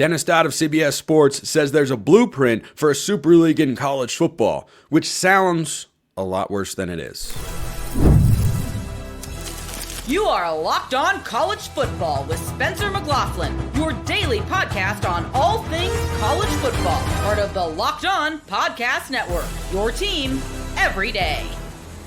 Dodd of CBS Sports says there's a blueprint for a super league in college football, which sounds a lot worse than it is. You are Locked On College Football with Spencer McLaughlin, your daily podcast on all things college football. Part of the Locked On Podcast Network, your team every day.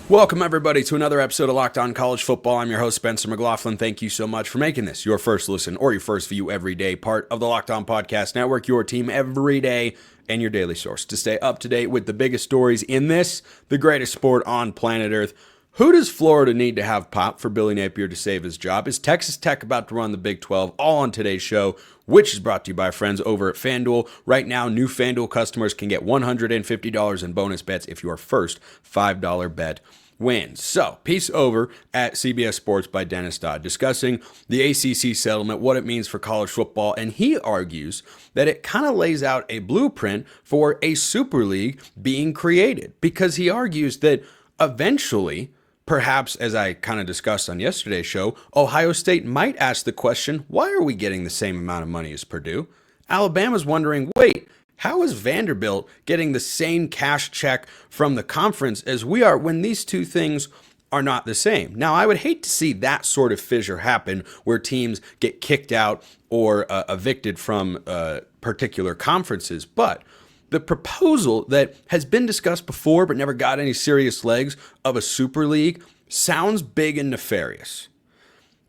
Welcome, everybody, to another episode of Locked On College Football. I'm your host, Spencer McLaughlin. Thank you so much for making this your first listen or your first view every day, part of the Locked On Podcast Network, your team every day, and your daily source to stay up to date with the biggest stories in this, the greatest sport on planet Earth. Who does Florida need to have pop for Billy Napier to save his job? Is Texas Tech about to run the Big 12? All on today's show, which is brought to you by our friends over at FanDuel. Right now, new FanDuel customers can get $150 in bonus bets if your first $5 bet wins. So, piece over at CBS Sports by Dodd discussing the ACC settlement, what it means for college football, and he argues that it kind of lays out a blueprint for a super league being created, because he argues that eventually, perhaps, as I kind of discussed on yesterday's show, Ohio State might ask the question, why are we getting the same amount of money as Purdue? Alabama's wondering, wait, how is Vanderbilt getting the same cash check from the conference as we are when these two things are not the same? Now, I would hate to see that sort of fissure happen where teams get kicked out or evicted from particular conferences, but the proposal that has been discussed before but never got any serious legs of a super league sounds big and nefarious.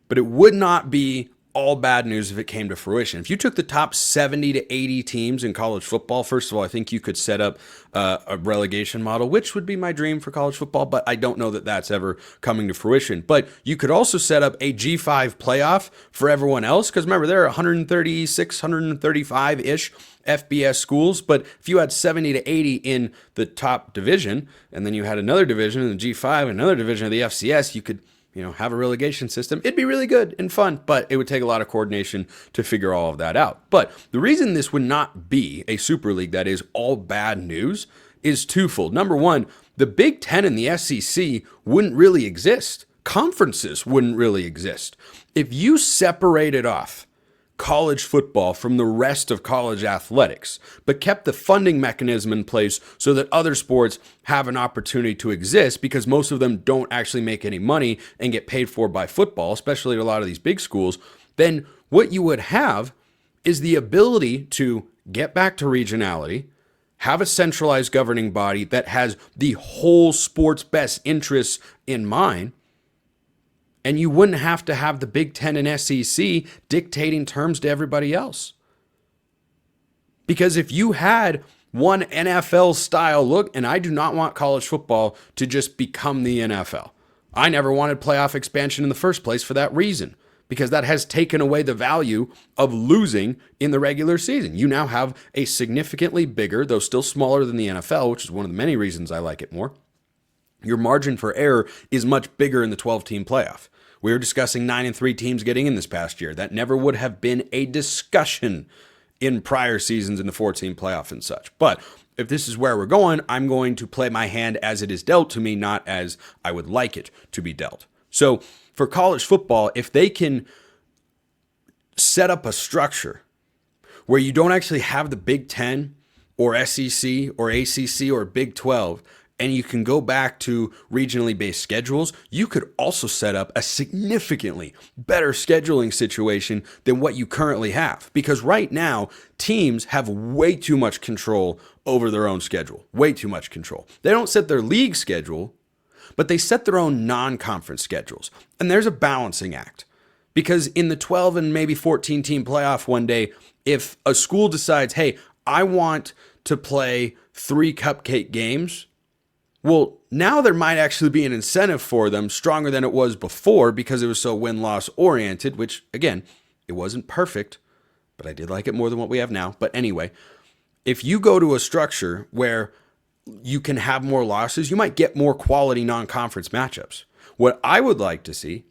But it would not be all bad news if it came to fruition. If you took the top 70 to 80 teams in college football, first of all, I think you could set up a relegation model, which would be my dream for college football, but I don't know that that's ever coming to fruition. But you could also set up a G5 playoff for everyone else, because remember, there are 136, 135-ish FBS schools, but if you had 70 to 80 in the top division, and then you had another division in the G5, another division of the FCS, you could have a relegation system. It'd be really good and fun, but it would take a lot of coordination to figure all of that out. But the reason this would not be a super league that is all bad news is twofold. Number one, the Big Ten and the SEC wouldn't really exist. Conferences wouldn't really exist. If you separated off college football from the rest of college athletics, but kept the funding mechanism in place so that other sports have an opportunity to exist, because most of them don't actually make any money and get paid for by football, especially at a lot of these big schools, then what you would have is the ability to get back to regionality, have a centralized governing body that has the whole sport's best interests in mind, and you wouldn't have to have the Big Ten and SEC dictating terms to everybody else. Because if you had one NFL-style look, and I do not want college football to just become the NFL. I never wanted playoff expansion in the first place for that reason, because that has taken away the value of losing in the regular season. You now have a significantly bigger, though still smaller than the NFL, which is one of the many reasons I like it more. Your margin for error is much bigger in the 12-team playoff. We were discussing 9-3 teams getting in this past year. That never would have been a discussion in prior seasons in the 14 playoff and such. But if this is where we're going, I'm going to play my hand as it is dealt to me, not as I would like it to be dealt. So for college football, if they can set up a structure where you don't actually have the Big Ten or SEC or ACC or Big 12, and you can go back to regionally based schedules, you could also set up a significantly better scheduling situation than what you currently have. Because right now, teams have way too much control over their own schedule. Way too much control. They don't set their league schedule, but they set their own non-conference schedules. And there's a balancing act. Because in the 12 and maybe 14 team playoff one day, if a school decides, hey, I want to play 3 cupcake games, well, now there might actually be an incentive for them stronger than it was before, because it was so win-loss oriented, which, again, it wasn't perfect, but I did like it more than what we have now. But anyway, if you go to a structure where you can have more losses, you might get more quality non-conference matchups. What I would like to see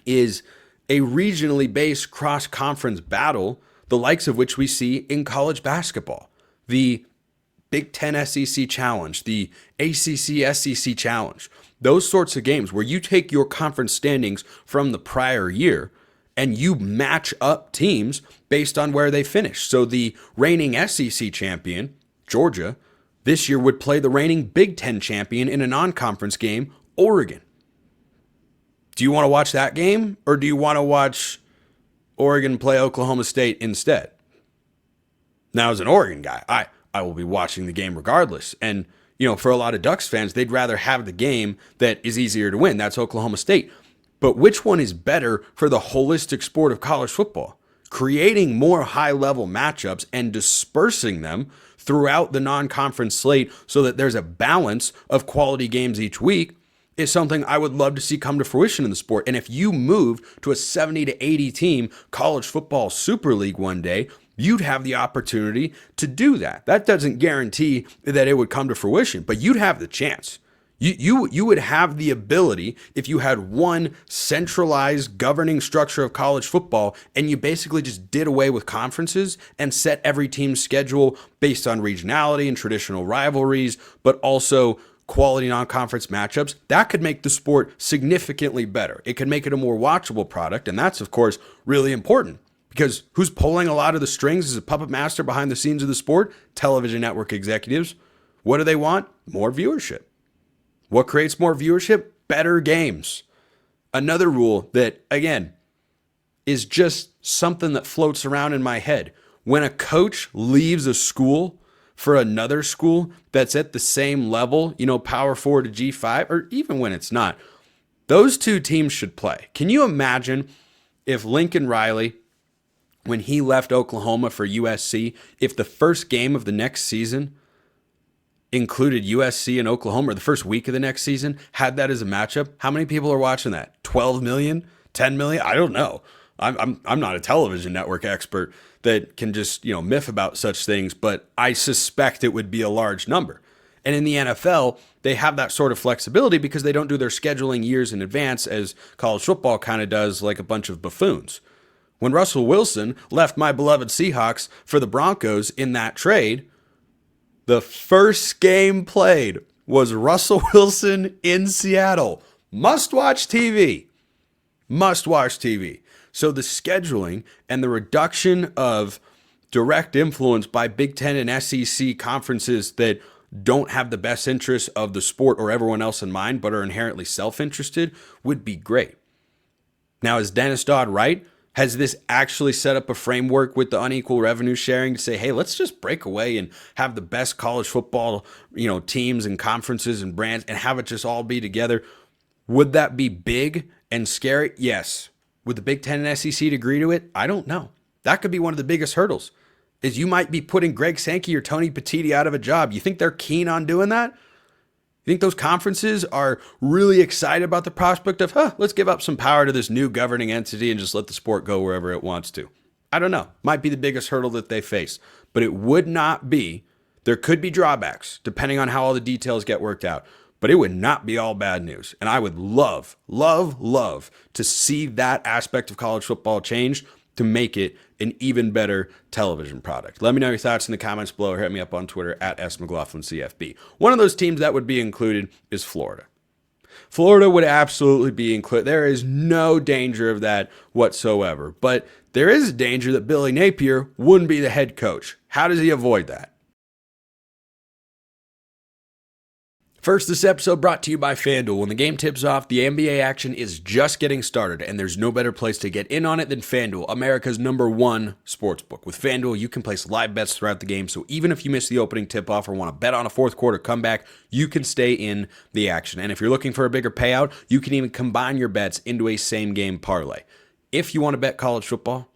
is a regionally based cross-conference battle, the likes of which we see in college basketball. The Big Ten SEC Challenge, the ACC SEC Challenge, those sorts of games where you take your conference standings from the prior year and you match up teams based on where they finish. So the reigning SEC champion, Georgia, this year would play the reigning Big Ten champion in a non-conference game, Oregon. Do you want to watch that game, or do you want to watch Oregon play Oklahoma State instead? Now, as an Oregon guy, I will be watching the game regardless. And, for a lot of Ducks fans, they'd rather have the game that is easier to win. That's Oklahoma State. But which one is better for the holistic sport of college football? Creating more high-level matchups and dispersing them throughout the non-conference slate so that there's a balance of quality games each week is something I would love to see come to fruition in the sport. And if you move to a 70 to 80 team college football super league one day, you'd have the opportunity to do that. That doesn't guarantee that it would come to fruition, but you'd have the chance. You would have the ability if you had one centralized governing structure of college football and you basically just did away with conferences and set every team's schedule based on regionality and traditional rivalries, but also quality non-conference matchups. That could make the sport significantly better. It could make it a more watchable product, and that's, of course, really important because who's pulling a lot of the strings as a puppet master behind the scenes of the sport? Television network executives. What do they want? More viewership. What creates more viewership? Better games. Another rule that, again, is just something that floats around in my head. When a coach leaves a school for another school that's at the same level, Power 4 to G5, or even when it's not, those two teams should play. Can you imagine if Lincoln Riley, when he left Oklahoma for USC, if the first game of the next season included USC and Oklahoma, or the first week of the next season, had that as a matchup? How many people are watching that? 12 million? 10 million? I don't know. I'm not a television network expert that can just, miff about such things, but I suspect it would be a large number. And in the NFL, they have that sort of flexibility because they don't do their scheduling years in advance as college football kind of does, like a bunch of buffoons. When Russell Wilson left my beloved Seahawks for the Broncos in that trade, the first game played was Russell Wilson in Seattle. Must-watch TV. Must-watch TV. So the scheduling and the reduction of direct influence by Big Ten and SEC conferences that don't have the best interests of the sport or everyone else in mind, but are inherently self-interested, would be great. Now, is Dennis Dodd right? Has this actually set up a framework with the unequal revenue sharing to say, hey, let's just break away and have the best college football, teams and conferences and brands and have it just all be together? Would that be big and scary? Yes. Would the Big Ten and SEC agree to it? I don't know. That could be one of the biggest hurdles, is you might be putting Greg Sankey or Tony Petitti out of a job. You think they're keen on doing that? You think those conferences are really excited about the prospect of, let's give up some power to this new governing entity and just let the sport go wherever it wants to? I don't know. Might be the biggest hurdle that they face, but it would not be. There could be drawbacks depending on how all the details get worked out, but it would not be all bad news. And I would love, love, love to see that aspect of college football change to make it an even better television product. Let me know your thoughts in the comments below or hit me up on Twitter at @SMcLaughlinCFB. One of those teams that would be included is Florida. Florida would absolutely be included. There is no danger of that whatsoever. But there is a danger that Billy Napier wouldn't be the head coach. How does he avoid that? First, this episode brought to you by FanDuel. When the game tips off, the NBA action is just getting started, and there's no better place to get in on it than FanDuel, America's #1 sportsbook. With FanDuel, you can place live bets throughout the game, so even if you miss the opening tip-off or want to bet on a fourth quarter comeback, you can stay in the action. And if you're looking for a bigger payout, you can even combine your bets into a same-game parlay. If you want to bet college football,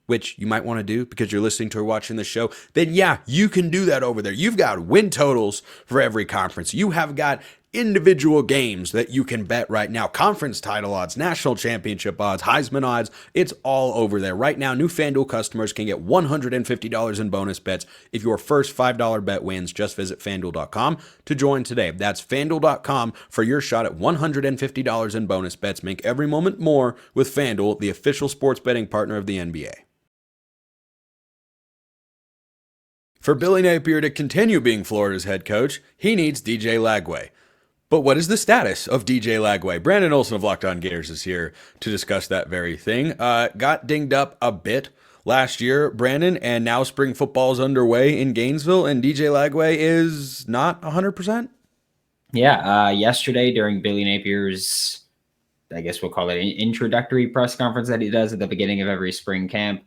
which you might want to do because you're listening to or watching the show, then yeah, you can do that over there. You've got win totals for every conference. You have got individual games that you can bet right now. Conference title odds, national championship odds, Heisman odds. It's all over there. Right now, new FanDuel customers can get $150 in bonus bets if your first $5 bet wins. Just visit FanDuel.com to join today. That's FanDuel.com for your shot at $150 in bonus bets. Make every moment more with FanDuel, the official sports betting partner of the NBA. For Billy Napier to continue being Florida's head coach, he needs DJ Lagway. But what is the status of DJ Lagway? Brandon Olsen of Locked On Gators is here to discuss that very thing. Got dinged up a bit last year, Brandon, and now spring football is underway in Gainesville, and DJ Lagway is not 100%? Yeah, yesterday during Billy Napier's, I guess we'll call it an introductory press conference that he does at the beginning of every spring camp,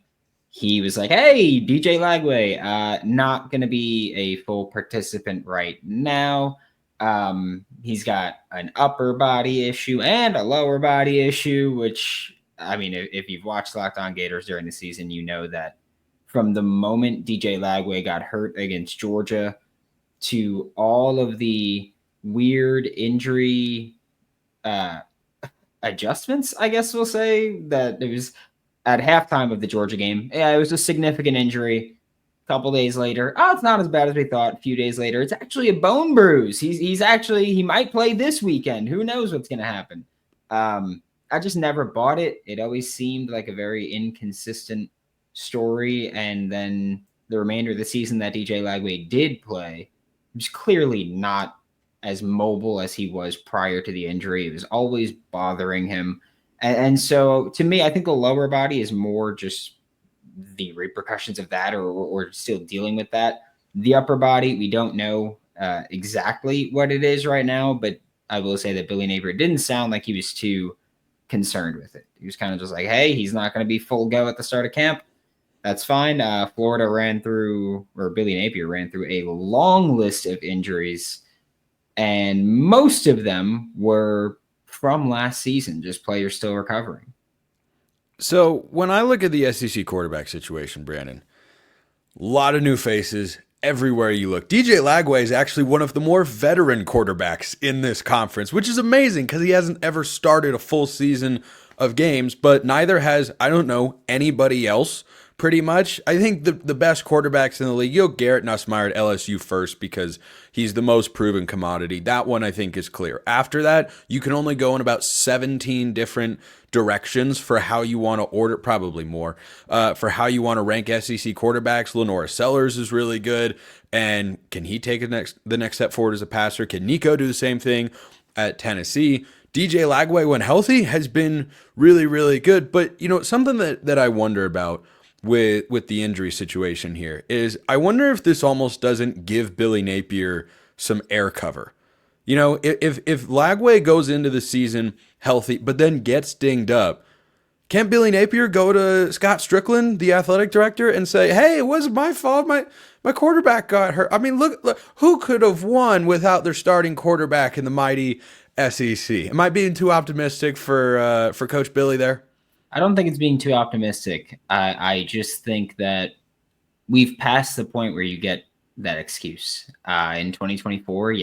he was like, hey, DJ Lagway, not going to be a full participant right now. He's got an upper body issue and a lower body issue, which, I mean, if you've watched Locked On Gators during the season, you know that from the moment DJ Lagway got hurt against Georgia to all of the weird injury adjustments, I guess we'll say, that it was at halftime of the Georgia game. Yeah, it was a significant injury. Couple days later, it's not as bad as we thought. A few days later, it's actually a bone bruise. He might play this weekend. Who knows what's going to happen? I just never bought it. It always seemed like a very inconsistent story. And then the remainder of the season that DJ Lagway did play was clearly not as mobile as he was prior to the injury. It was always bothering him. And so to me, I think the lower body is more just the repercussions of that or still dealing with that. The upper body, we don't know exactly what it is right now, but I will say that Billy Napier didn't sound like he was too concerned with it. He was kind of just like, hey, he's not going to be full go at the start of camp. That's fine. Billy Napier ran through a long list of injuries, and most of them were from last season, just players still recovering. So when I look at the SEC quarterback situation, Brandon, a lot of new faces everywhere you look. DJ Lagway is actually one of the more veteran quarterbacks in this conference, which is amazing because he hasn't ever started a full season of games, but neither has, anybody else pretty much. I think the best quarterbacks in the league, Garrett Nussmeier at LSU first because he's the most proven commodity. That one I think is clear. After that, you can only go in about 17 different directions for how you want to order, probably more, for how you want to rank SEC quarterbacks. Lenora Sellers is really good. And can he take the next step forward as a passer? Can Nico do the same thing at Tennessee? DJ Lagway, when healthy, has been really, really good. But, something that I wonder about with the injury situation here is I wonder if this almost doesn't give Billy Napier some air cover. If Lagway goes into the season healthy but then gets dinged up, can't Billy Napier go to Scott Strickland, the athletic director, and say, hey, it wasn't my fault. My quarterback got hurt. I mean, look, who could have won without their starting quarterback in the mighty SEC? Am I being too optimistic for Coach Billy there? I don't think it's being too optimistic. I just think that we've passed the point where you get that excuse. In 2024,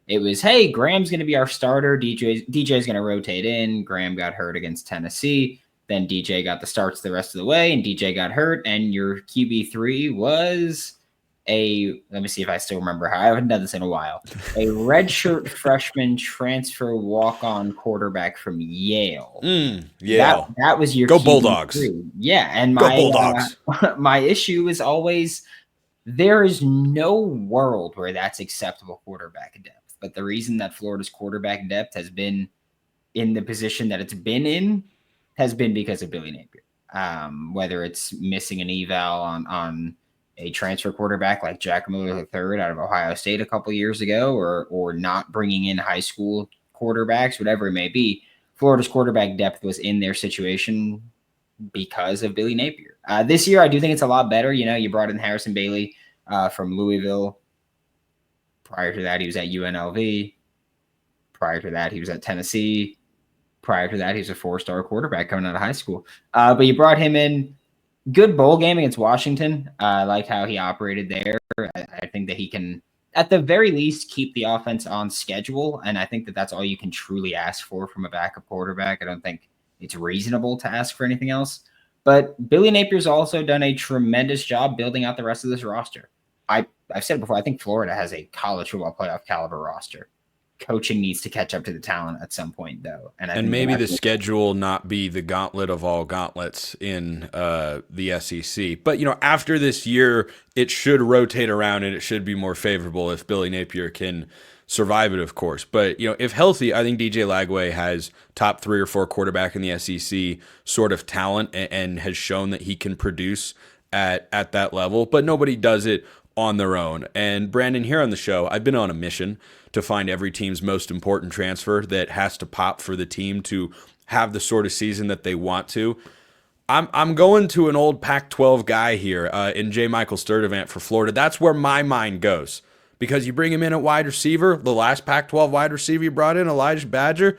it was, hey, Graham's going to be our starter. DJ's going to rotate in. Graham got hurt against Tennessee. Then DJ got the starts the rest of the way, and DJ got hurt. And your QB3 was let me see if I still remember how. I haven't done this in a while. A redshirt freshman transfer walk-on quarterback from Yale. Yale. That was your Go QB3. Bulldogs. Yeah, and my issue is always there is no world where that's acceptable quarterback depth. But the reason that Florida's quarterback depth has been in the position that it's been in has been because of Billy Napier. Whether it's missing an eval on a transfer quarterback like Jack Miller III out of Ohio State a couple years ago, or not bringing in high school quarterbacks, whatever it may be, Florida's quarterback depth was in their situation because of Billy Napier. This year, I do think it's a lot better. You brought in Harrison Bailey from Louisville. Prior to that, he was at UNLV. Prior to that, he was at Tennessee. Prior to that, he was a 4-star quarterback coming out of high school. But you brought him in. Good bowl game against Washington. I like how he operated there. I think that he can, at the very least, keep the offense on schedule. And I think that that's all you can truly ask for from a backup quarterback. I don't think it's reasonable to ask for anything else. But Billy Napier's also done a tremendous job building out the rest of this roster. I've said it before, I think Florida has a college football playoff caliber roster. Coaching needs to catch up to the talent at some point, though. And maybe the schedule not be the gauntlet of all gauntlets in the SEC. But, after this year, it should rotate around and it should be more favorable if Billy Napier can survive it, of course. But, if healthy, I think DJ Lagway has top 3 or 4 quarterback in the SEC sort of talent and has shown that he can produce at that level, but nobody does it on their own. And Brandon, here on the show, I've been on a mission to find every team's most important transfer that has to pop for the team to have the sort of season that they want to. I'm going to an old Pac-12 guy here in J. Michael Sturdivant for Florida. That's where my mind goes. Because you bring him in at wide receiver, the last Pac-12 wide receiver you brought in, Elijah Badger,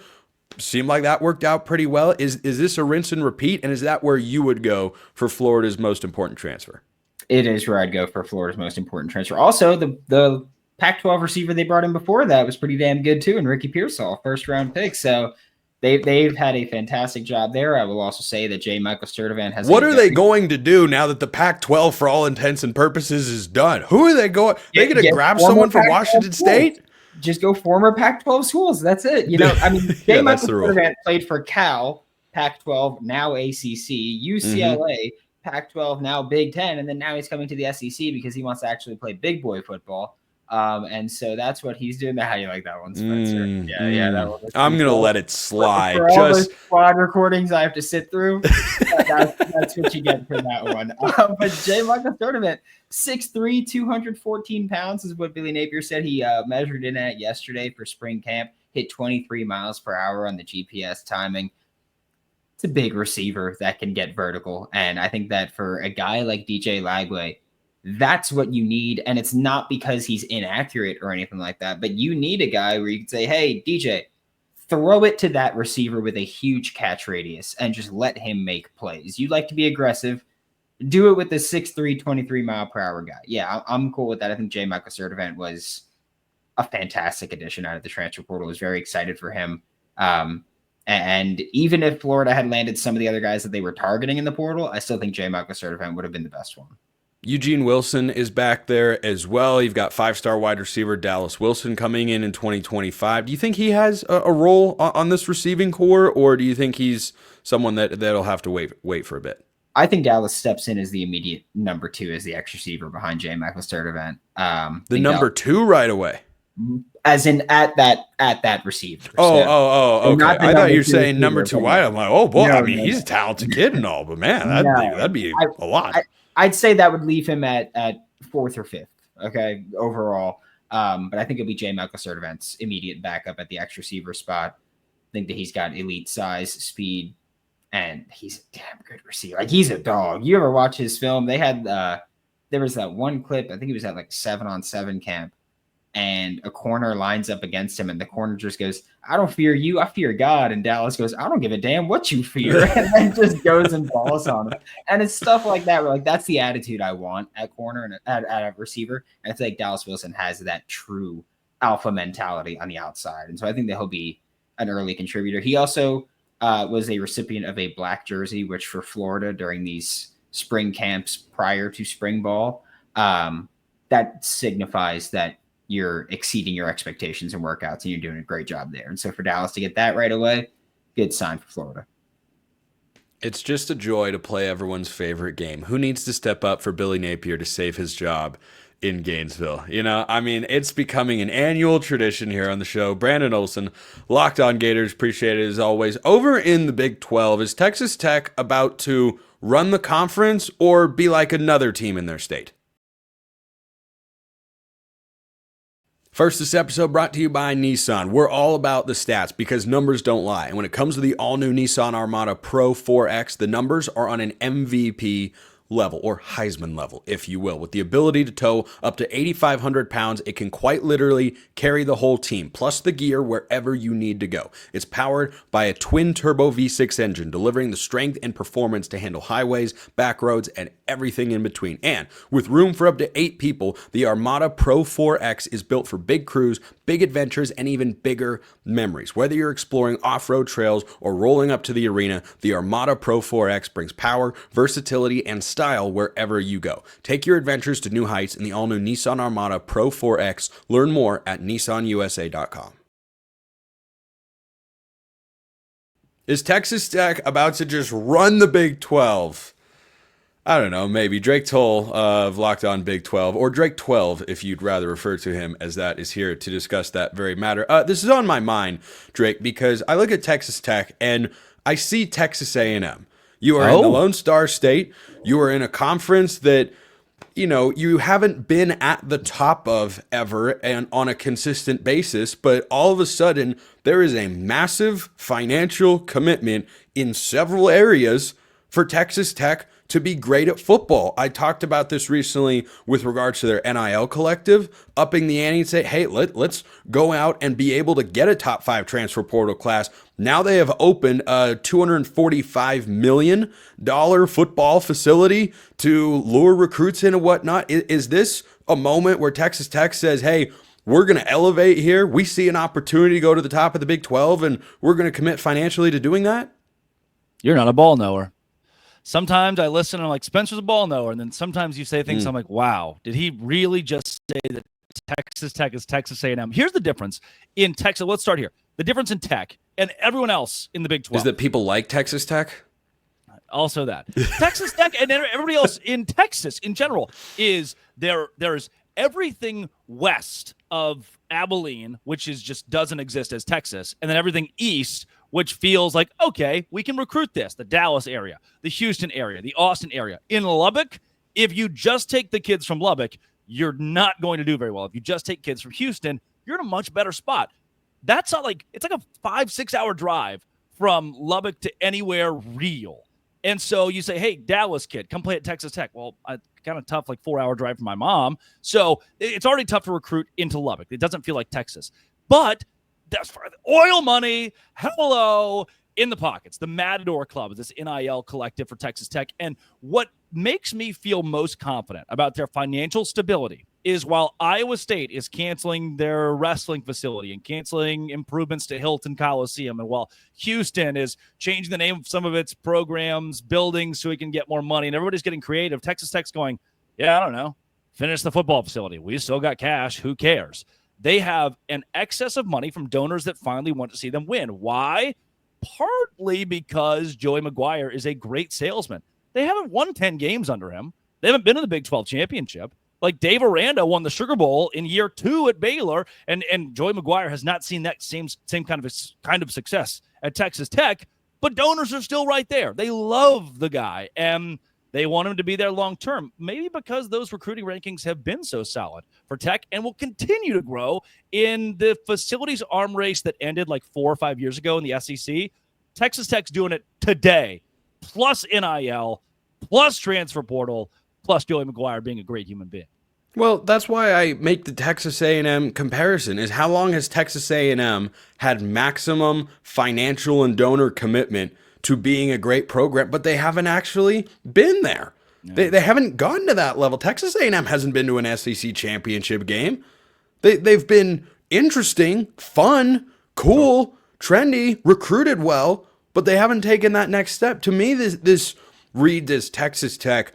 seemed like that worked out pretty well. Is this a rinse and repeat, and is that where you would go for Florida's most important transfer? It is where I'd go for Florida's most important transfer. Also, the Pac-12 receiver they brought in before that was pretty damn good too, and Ricky Pearsall, first-round pick. So they've had a fantastic job there. I will also say that J. Michael Sturdivant has. What are they going to do now that the Pac-12, for all intents and purposes, is done? Who are they going? They going to grab someone from Washington State? Just go former Pac-12 schools. That's it. J. Michael Sturdivant played for Cal, Pac-12, now ACC, UCLA, Pac-12, now Big Ten, and then now he's coming to the SEC because he wants to actually play big boy football. And so that's what he's doing. How you like that one, Spencer? Yeah. That one I'm gonna let it slide. For all those squad recordings I have to sit through, that's what you get for that one. But J. Michael Sturdivant, 6'3", 214 pounds is what Billy Napier said he measured in at yesterday for spring camp. Hit 23 miles per hour on the GPS timing. It's a big receiver that can get vertical, and I think that for a guy like DJ Lagway, that's what you need. And it's not because he's inaccurate or anything like that, but you need a guy where you can say, hey, DJ, throw it to that receiver with a huge catch radius and just let him make plays. You like to be aggressive. Do it with the 6'3", 23 mile per hour guy. Yeah, I'm cool with that. I think J. Michael Sturdivant was a fantastic addition out of the transfer portal. I was very excited for him. And even if Florida had landed some of the other guys that they were targeting in the portal, I still think J. Michael Sturdivant would have been the best one. Eugene Wilson is back there as well. You've got 5-star wide receiver Dallas Wilson coming in 2025. Do you think he has a role on this receiving core, or do you think he's someone that'll have to wait for a bit? I think Dallas steps in as the immediate number 2 as the X receiver behind J. Michael Sturdivant. The number 2 right away, as in at that receiver. Oh, okay. I thought you were saying number 2 wide. I'm like, oh boy. He's a talented kid and all, but man, that'd be a lot. I'd say that would leave him at 4th or 5th, okay, overall. But I think it'll be J. Michael Sturdivant's immediate backup at the X receiver spot. I think that he's got elite size, speed, and he's a damn good receiver. Like, he's a dog. You ever watch his film? They had there was that one clip, I think it was at like 7-on-7 camp, and a corner lines up against him, and the corner just goes, I don't fear you, I fear God. And Dallas goes, I don't give a damn what you fear. And then just goes and balls on him. And it's stuff like that where, like, that's the attitude I want at corner and at a receiver. And I feel like Dallas Wilson has that true alpha mentality on the outside. And so I think that he'll be an early contributor. He also was a recipient of a black jersey, which for Florida during these spring camps prior to spring ball, that signifies that you're exceeding your expectations in workouts and you're doing a great job there. And so for Dallas to get that right away, good sign for Florida. It's just a joy to play everyone's favorite game. Who needs to step up for Billy Napier to save his job in Gainesville? It's becoming an annual tradition here on the show. Brandon Olsen, Locked On Gators, appreciate it as always. Over in the Big 12, is Texas Tech about to run the conference or be like another team in their state? First, this episode brought to you by Nissan. We're all about the stats because numbers don't lie. And when it comes to the all-new Nissan Armada Pro 4X, the numbers are on an MVP level, or Heisman level, if you will. With the ability to tow up to 8,500 pounds, it can quite literally carry the whole team, plus the gear wherever you need to go. It's powered by a twin-turbo V6 engine, delivering the strength and performance to handle highways, back roads, and everything in between. And with room for up to 8 people, the Armada Pro 4X is built for big crews, big adventures, and even bigger memories. Whether you're exploring off-road trails or rolling up to the arena, the Armada Pro 4X brings power, versatility, and style wherever you go. Take your adventures to new heights in the all-new Nissan Armada Pro 4X. Learn more at nissanusa.com. Is Texas Tech about to just run the Big 12? I don't know, maybe Drake Toll of Locked On Big 12, or Drake 12, if you'd rather refer to him as that, is here to discuss that very matter. This is on my mind, Drake, because I look at Texas Tech and I see Texas A&M. You are in the Lone Star State. You are in a conference that, you haven't been at the top of ever and on a consistent basis, but all of a sudden there is a massive financial commitment in several areas for Texas Tech to be great at football. I talked about this recently with regards to their NIL collective, upping the ante and say, hey, let's go out and be able to get a top 5 transfer portal class. Now they have opened a $245 million football facility to lure recruits in and whatnot. Is this a moment where Texas Tech says, hey, we're going to elevate here. We see an opportunity to go to the top of the Big 12, and we're going to commit financially to doing that? You're not a ball knower. Sometimes I listen and I'm like, Spencer's a ball knower. And then sometimes you say things, I'm like, wow, did he really just say that Texas Tech is Texas A&M? Here's the difference in Texas. Let's start here. The difference in Tech and everyone else in the Big 12 is that people like Texas Tech. Also that. Texas Tech and everybody else in Texas in general is there's everything west of Abilene, which is just doesn't exist as Texas, and then everything east, which feels like, okay, we can recruit this, the Dallas area, the Houston area, the Austin area. In Lubbock, if you just take the kids from Lubbock, you're not going to do very well. If you just take kids from Houston, you're in a much better spot. That's not like, it's like a 5-6 hour drive from Lubbock to anywhere real. And so you say, hey, Dallas kid, come play at Texas Tech. Well, kind of tough, like 4-hour drive from my mom. So it's already tough to recruit into Lubbock. It doesn't feel like Texas. But that's for oil money. Hello, in the pockets. The Matador Club is this NIL collective for Texas Tech. And what makes me feel most confident about their financial stability is while Iowa State is canceling their wrestling facility and canceling improvements to Hilton Coliseum, and while Houston is changing the name of some of its programs, buildings, so we can get more money, and everybody's getting creative, Texas Tech's going, yeah, I don't know, finish the football facility. We still got cash. Who cares? They have an excess of money from donors that finally want to see them win. Why? Partly because Joey McGuire is a great salesman. They haven't won 10 games under him. They haven't been in the Big 12 championship. Like Dave Aranda won the Sugar Bowl in year 2 at Baylor, and Joey McGuire has not seen that same kind of success at Texas Tech, but donors are still right there. They love the guy, and they want him to be there long term, maybe because those recruiting rankings have been so solid for Tech and will continue to grow in the facilities arm race that ended like 4 or 5 years ago in the SEC. Texas Tech's doing it today, plus NIL, plus transfer portal, plus Joey McGuire being a great human being. Well, that's why I make the Texas A&M comparison, is how long has Texas A&M had maximum financial and donor commitment to being a great program, but they haven't actually been there. Yeah. They haven't gotten to that level. Texas A&M hasn't been to an SEC championship game. They've been interesting, fun, cool, trendy, recruited well, but they haven't taken that next step. To me, this reads as Texas Tech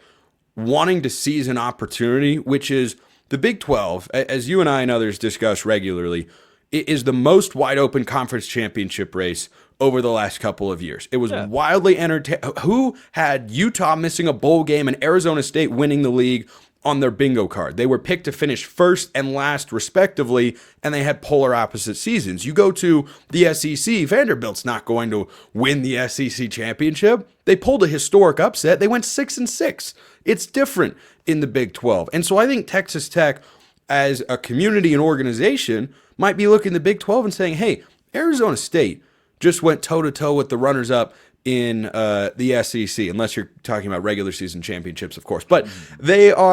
wanting to seize an opportunity, which is the Big 12, as you and I and others discuss regularly, it is the most wide open conference championship race over the last couple of years. It was wildly entertaining. Who had Utah missing a bowl game and Arizona State winning the league on their bingo card? They were picked to finish first and last respectively, and they had polar opposite seasons. You go to the SEC, Vanderbilt's not going to win the SEC championship. They pulled a historic upset. They went 6-6. It's different in the Big 12. And so I think Texas Tech, as a community and organization, might be looking at the Big 12 and saying, hey, Arizona State just went toe-to-toe with the runners-up in the SEC, unless you're talking about regular season championships, of course. But they're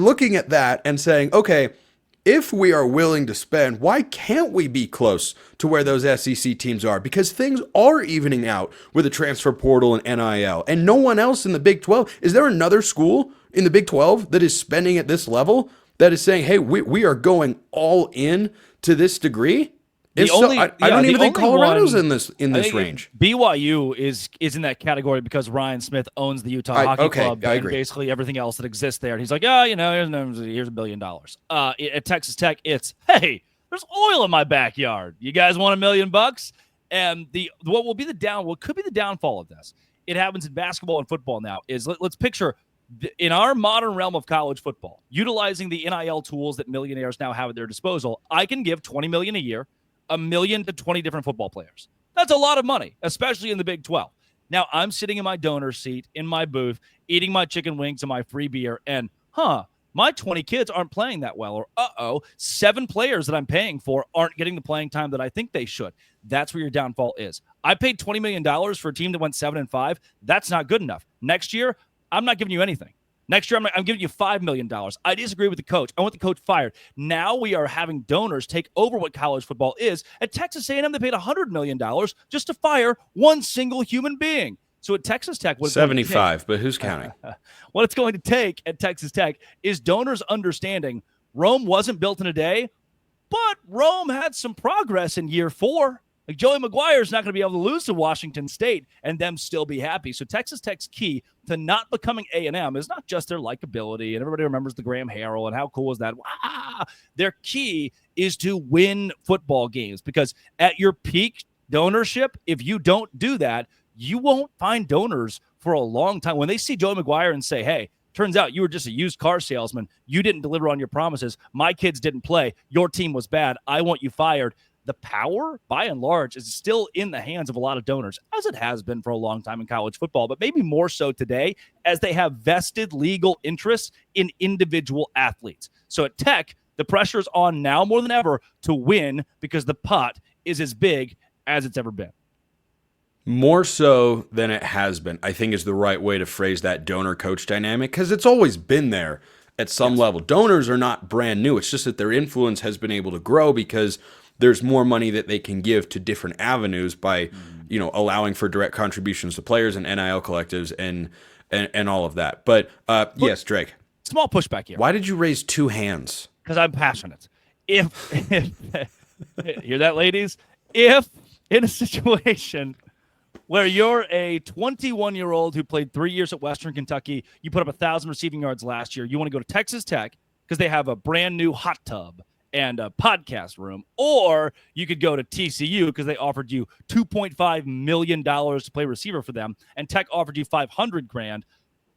looking at that and saying, okay, if we are willing to spend, why can't we be close to where those SEC teams are? Because things are evening out with the transfer portal and NIL, and no one else in the Big 12. Is there another school in the Big 12 that is spending at this level, that is saying, hey, we are going all in to this degree? I don't even think Colorado's in this range. BYU is in that category because Ryan Smith owns the Utah Hockey Club and basically everything else that exists there. And he's like, here's $1 billion. At Texas Tech, it's, hey, there's oil in my backyard. You guys want $1 million? And what could be the downfall of this it happens in basketball and football now, is let's picture in our modern realm of college football, utilizing the NIL tools that millionaires now have at their disposal, I can give $20 million a year, $1 million to 20 different football players. That's a lot of money, especially in the Big 12. Now I'm sitting in my donor seat in my booth, eating my chicken wings and my free beer, and my 20 kids aren't playing that well, or 7 players that I'm paying for aren't getting the playing time that I think they should. That's where your downfall is. I paid $20 million for a team that went 7-5. That's not good enough. Next year, I'm not giving you anything. Next year, I'm giving you $5 million. I disagree with the coach. I want the coach fired. Now we are having donors take over what college football is. At Texas A&M, they paid $100 million just to fire one single human being. So at Texas Tech, 75, but who's counting? What it's going to take at Texas Tech is donors understanding Rome wasn't built in a day, but Rome had some progress in year 4. Like Joey McGuire's not going to be able to lose to Washington State and them still be happy. So Texas Tech's key to not becoming A&M is not just their likability, and everybody remembers the Graham Harrell and how cool is that. Their key is to win football games, because at your peak donorship, if you don't do that, you won't find donors for a long time. When they see Joey McGuire and say, hey, turns out you were just a used car salesman, you didn't deliver on your promises, my kids didn't play, your team was bad, I want you fired. The power, by and large, is still in the hands of a lot of donors, as it has been for a long time in college football, but maybe more so today as they have vested legal interests in individual athletes. So at Tech, the pressure is on now more than ever to win, because the pot is as big as it's ever been. More so than it has been, I think, is the right way to phrase that donor-coach dynamic, because it's always been there at some level. Donors are not brand new. It's just that their influence has been able to grow because there's more money that they can give to different avenues by, allowing for direct contributions to players and NIL collectives and all of that. But yes, Drake. Small pushback here. Why did you raise 2 hands? Because I'm passionate. If hear that, ladies? If in a situation where you're a 21-year-old who played 3 years at Western Kentucky, you put up 1,000 receiving yards last year, you want to go to Texas Tech because they have a brand new hot tub and a podcast room, or you could go to TCU because they offered you $2.5 million to play receiver for them, and Tech offered you $500,000.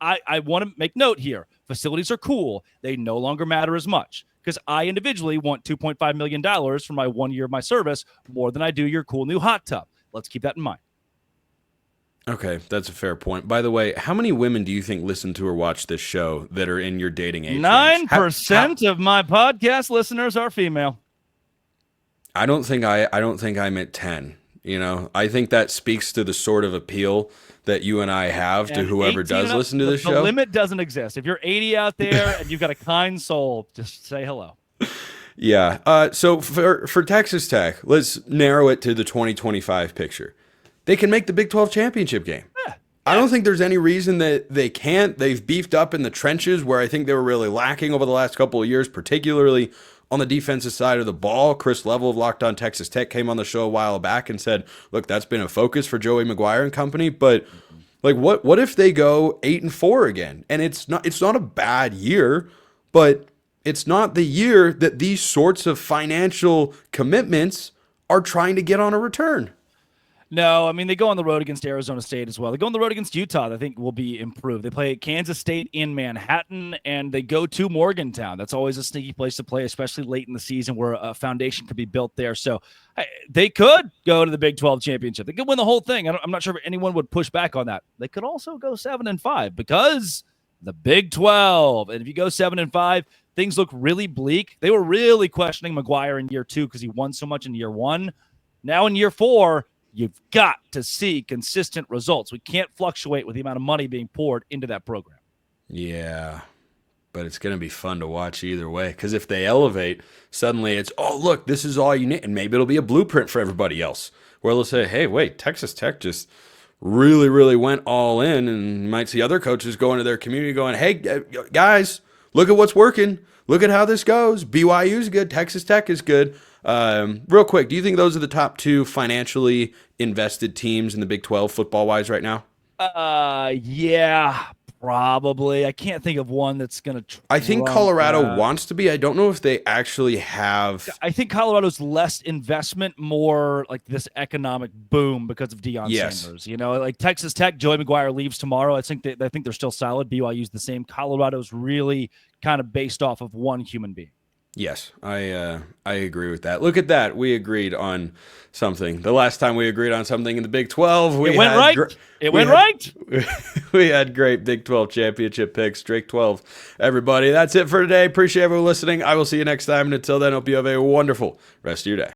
I want to make note here. Facilities are cool. They no longer matter as much, because I individually want $2.5 million for my 1 year of my service more than I do your cool new hot tub. Let's keep that in mind. Okay, that's a fair point. By the way, how many women do you think listen to or watch this show that are in your dating age? 9% of my podcast listeners are female. I don't think I'm at 10. I think that speaks to the sort of appeal that you and I have to whoever does listen to this show. The limit doesn't exist. If you're 80 out there and you've got a kind soul, just say hello. Yeah. So for Texas Tech, let's narrow it to the 2025 picture. They can make the Big 12 championship game. Yeah. I don't think there's any reason that they can't. They've beefed up in the trenches where I think they were really lacking over the last couple of years, particularly on the defensive side of the ball. Chris Level of Locked On Texas Tech came on the show a while back and said, look, that's been a focus for Joey McGuire and company. But like, what if they go 8-4 again? And it's not a bad year, but it's not the year that these sorts of financial commitments are trying to get on a return. No, I mean, they go on the road against Arizona State as well. They go on the road against Utah, I think will be improved. They play Kansas State in Manhattan, and they go to Morgantown. That's always a sneaky place to play, especially late in the season where a foundation could be built there. So they could go to the Big 12 championship. They could win the whole thing. I'm not sure if anyone would push back on that. They could also go 7-5 because the Big 12. And if you go 7-5, things look really bleak. They were really questioning McGuire in year 2 because he won so much in year 1. Now in year 4, you've got to see consistent results. We can't fluctuate with the amount of money being poured into that program. Yeah, but it's going to be fun to watch either way, because if they elevate, suddenly it's, oh, look, this is all you need, and maybe it'll be a blueprint for everybody else, where they'll say, hey, wait, Texas Tech just really, really went all in, and you might see other coaches go into their community going, hey, guys, look at what's working. Look at how this goes. BYU's good. Texas Tech is good. Real quick, do you think those are the top 2 financially invested teams in the Big 12 football-wise right now? Yeah, Probably. I can't think of one that's going to. I think Colorado wants to be. I don't know if they actually have. I think Colorado's less investment, more like this economic boom because of Deion Sanders. You know, like Texas Tech, Joey McGuire leaves tomorrow. I think they're still solid. BYU's the same. Colorado's really kind of based off of one human being. Yes, I agree with that. Look at that. We agreed on something. The last time we agreed on something in the Big 12, it went right. We had great Big 12 championship picks. Drake 12. Everybody, that's it for today. Appreciate everyone listening. I will see you next time. And until then, hope you have a wonderful rest of your day.